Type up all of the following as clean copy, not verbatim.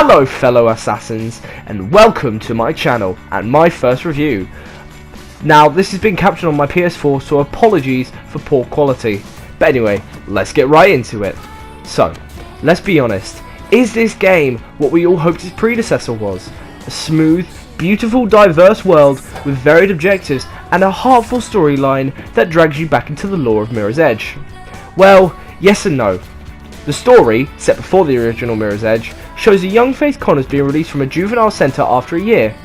Hello fellow assassins, and welcome to my channel and my first review. Now this has been captured on my PS4, so apologies for poor quality. But anyway, let's get right into it. So, let's be honest, is this game what we all hoped its predecessor was? A smooth, beautiful, diverse world with varied objectives and a heartful storyline that drags you back into the lore of Mirror's Edge? Well, yes and no. The story, set before the original Mirror's Edge, shows a young Faith Connors being released from a juvenile centre after a year.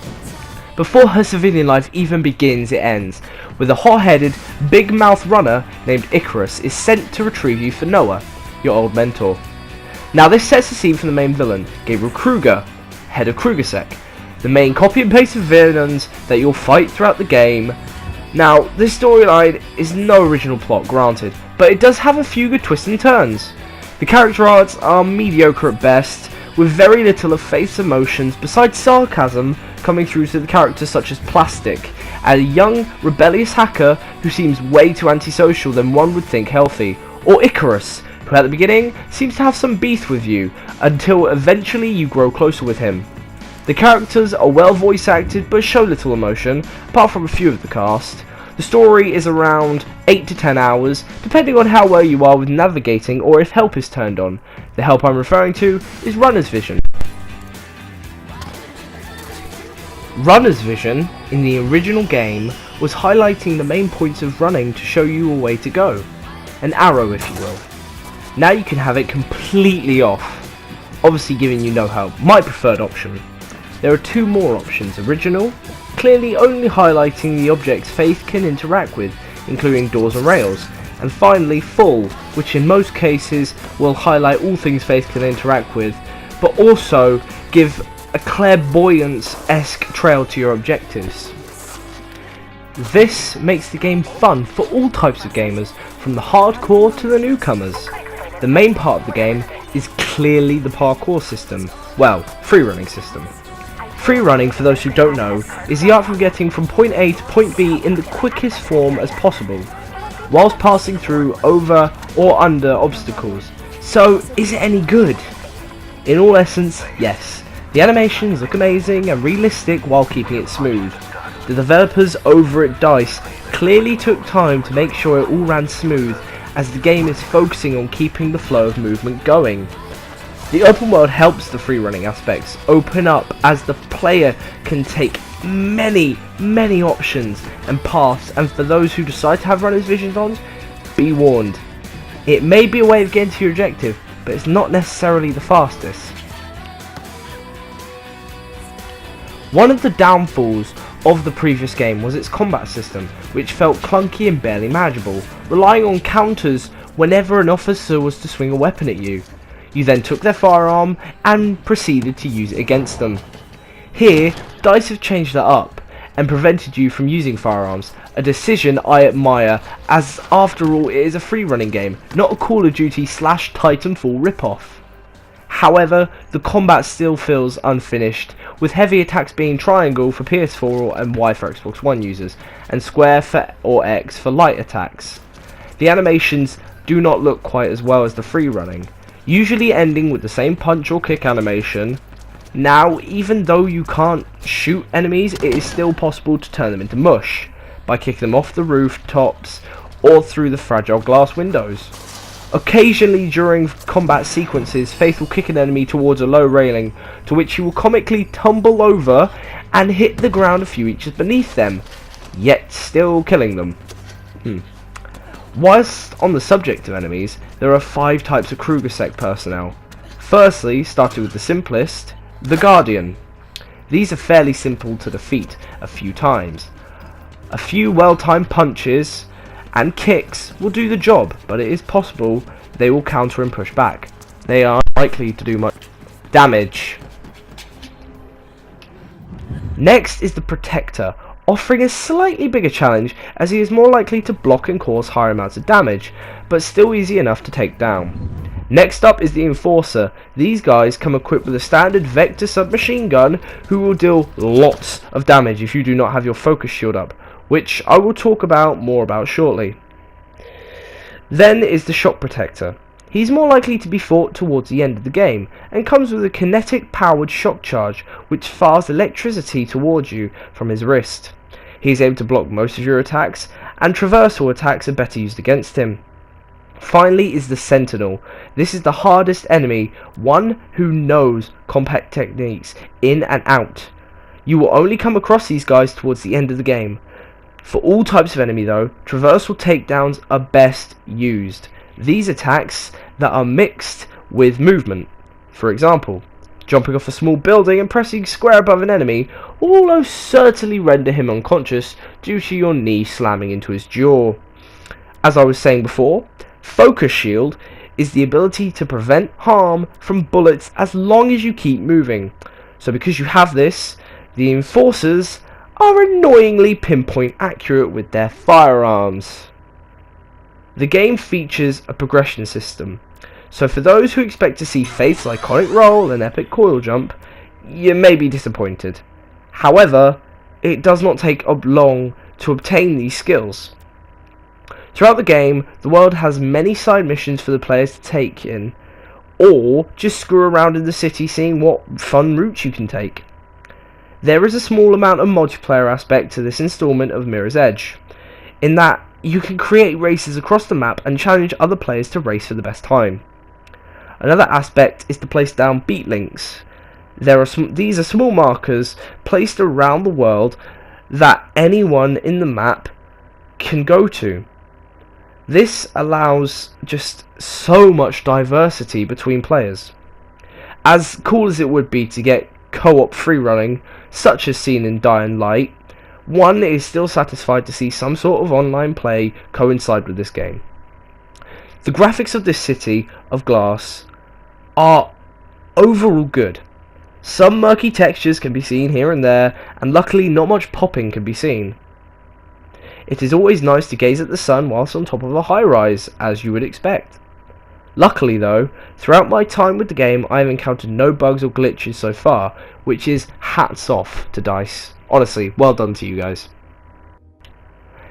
Before her civilian life even begins, it ends, with a hot-headed, big-mouthed runner named Icarus is sent to retrieve you for Noah, your old mentor. Now this sets the scene for the main villain, Gabriel Kruger, head of KrugerSec, the main copy and paste of villains that you'll fight throughout the game. Now, this storyline is no original plot, granted, but it does have a few good twists and turns. The character arts are mediocre at best, with very little of Faith's emotions besides sarcasm coming through to the characters such as Plastic, a young rebellious hacker who seems way too antisocial than one would think healthy, or Icarus, who at the beginning seems to have some beef with you until eventually you grow closer with him. The characters are well voice acted but show little emotion, apart from a few of the cast. The story is around 8 to 10 hours, depending on how well you are with navigating or if help is turned on. The help I'm referring to is Runner's Vision. Runner's Vision, in the original game, was highlighting the main points of running to show you a way to go. An arrow, if you will. Now you can have it completely off, obviously giving you no help, my preferred option. There are two more options: original, clearly only highlighting the objects Faith can interact with, including doors and rails, and finally full, which in most cases will highlight all things Faith can interact with, but also give a clairvoyance-esque trail to your objectives. This makes the game fun for all types of gamers, from the hardcore to the newcomers. The main part of the game is clearly the parkour system, well, free running system. Free running, for those who don't know, is the art of getting from point A to point B in the quickest form as possible, whilst passing through, over or under obstacles. So, is it any good? In all essence, yes. The animations look amazing and realistic while keeping it smooth. The developers over at DICE clearly took time to make sure it all ran smooth, as the game is focusing on keeping the flow of movement going. The open world helps the free running aspects open up, as the player can take many options and paths, and for those who decide to have runner's vision on, be warned. It may be a way of getting to your objective, but it's not necessarily the fastest. One of the downfalls of the previous game was its combat system, which felt clunky and barely manageable, relying on counters whenever an officer was to swing a weapon at you. You then took their firearm and proceeded to use it against them. Here, DICE have changed that up and prevented you from using firearms, a decision I admire, as after all it is a free running game, not a Call of Duty / Titanfall ripoff. However, the combat still feels unfinished, with heavy attacks being triangle for PS4 and Y for Xbox One users, and square or X for light attacks. The animations do not look quite as well as the free running, usually ending with the same punch or kick animation. Now, even though you can't shoot enemies, it is still possible to turn them into mush, by kicking them off the rooftops or through the fragile glass windows. Occasionally during combat sequences, Faith will kick an enemy towards a low railing, to which he will comically tumble over and hit the ground a few inches beneath them, yet still killing them. Whilst on the subject of enemies, there are 5 types of KrugerSec personnel. Firstly, starting with the simplest, the Guardian. These are fairly simple to defeat a few times. A few well-timed punches and kicks will do the job, but it is possible they will counter and push back. They are unlikely to do much damage. Next is the Protector, offering a slightly bigger challenge, as he is more likely to block and cause higher amounts of damage, but still easy enough to take down. Next up is the Enforcer. These guys come equipped with a standard Vector submachine gun, who will deal lots of damage if you do not have your focus shield up, which I will talk more about shortly. Then is the Shock Protector. He's more likely to be fought towards the end of the game, and comes with a kinetic powered shock charge which fires electricity towards you from his wrist. He is able to block most of your attacks, and traversal attacks are better used against him. Finally is the Sentinel. This is the hardest enemy, one who knows combat techniques in and out. You will only come across these guys towards the end of the game. For all types of enemy though, traversal takedowns are best used. These attacks that are mixed with movement. For example, jumping off a small building and pressing square above an enemy will almost certainly render him unconscious due to your knee slamming into his jaw. As I was saying before, Focus Shield is the ability to prevent harm from bullets as long as you keep moving. So because you have this, the enforcers are annoyingly pinpoint accurate with their firearms. The game features a progression system, so for those who expect to see Faith's iconic roll and epic coil jump, you may be disappointed. However, it does not take long to obtain these skills. Throughout the game, the world has many side missions for the players to take in, or just screw around in the city seeing what fun routes you can take. There is a small amount of multiplayer aspect to this installment of Mirror's Edge, in that you can create races across the map and challenge other players to race for the best time. Another aspect is to place down beat links. These are small markers placed around the world that anyone in the map can go to. This allows just so much diversity between players. As cool as it would be to get co-op free running, such as seen in Dying Light, one is still satisfied to see some sort of online play coincide with this game. The graphics of this city of glass are overall good. Some murky textures can be seen here and there, and luckily not much popping can be seen. It is always nice to gaze at the sun whilst on top of a high-rise, as you would expect. Luckily though, throughout my time with the game I have encountered no bugs or glitches so far, which is hats off to DICE. Honestly, well done to you guys.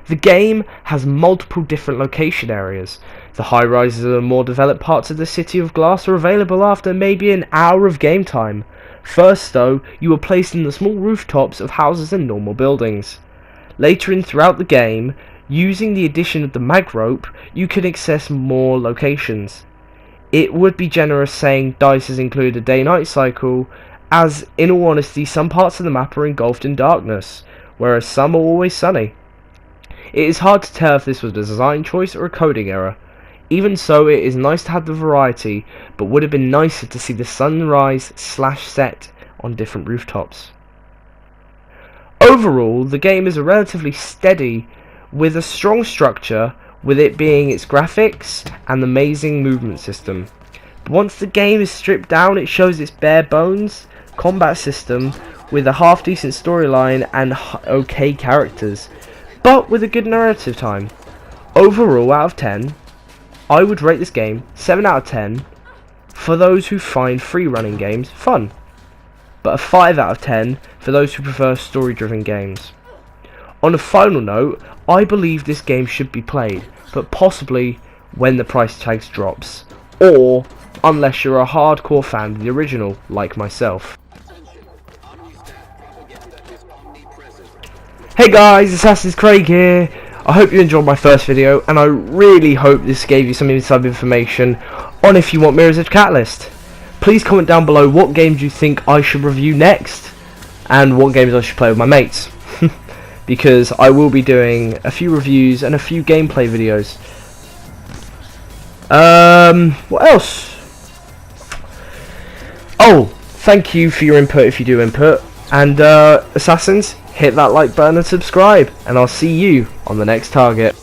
The game has multiple different location areas. The high rises and more developed parts of the City of Glass are available after maybe an hour of game time. First though, you are placed in the small rooftops of houses and normal buildings. Later throughout the game, using the addition of the mag rope, you can access more locations. It would be generous saying DICE has included a day-night cycle, as in all honesty some parts of the map are engulfed in darkness, whereas some are always sunny. It is hard to tell if this was a design choice or a coding error. Even so, it is nice to have the variety, but would have been nicer to see the sunrise/set on different rooftops. Overall, the game is a relatively steady, with a strong structure, with it being its graphics and the amazing movement system. But once the game is stripped down, it shows its bare bones combat system with a half decent storyline and okay characters, but with a good narrative time. Overall, out of 10, I would rate this game 7 out of 10 for those who find free running games fun, but a 5 out of 10 for those who prefer story driven games. On a final note, I believe this game should be played, but possibly when the price tags drops, or unless you're a hardcore fan of the original like myself. Hey guys, Assassin's Craig here. I hope you enjoyed my first video, and I really hope this gave you some inside information on if you want Mirror's Edge Catalyst. Please comment down below what games you think I should review next, and what games I should play with my mates. Because I will be doing a few reviews and a few gameplay videos. What else? Oh, thank you for your input if you do input. And Assassins, hit that like button and subscribe, and I'll see you on the next target.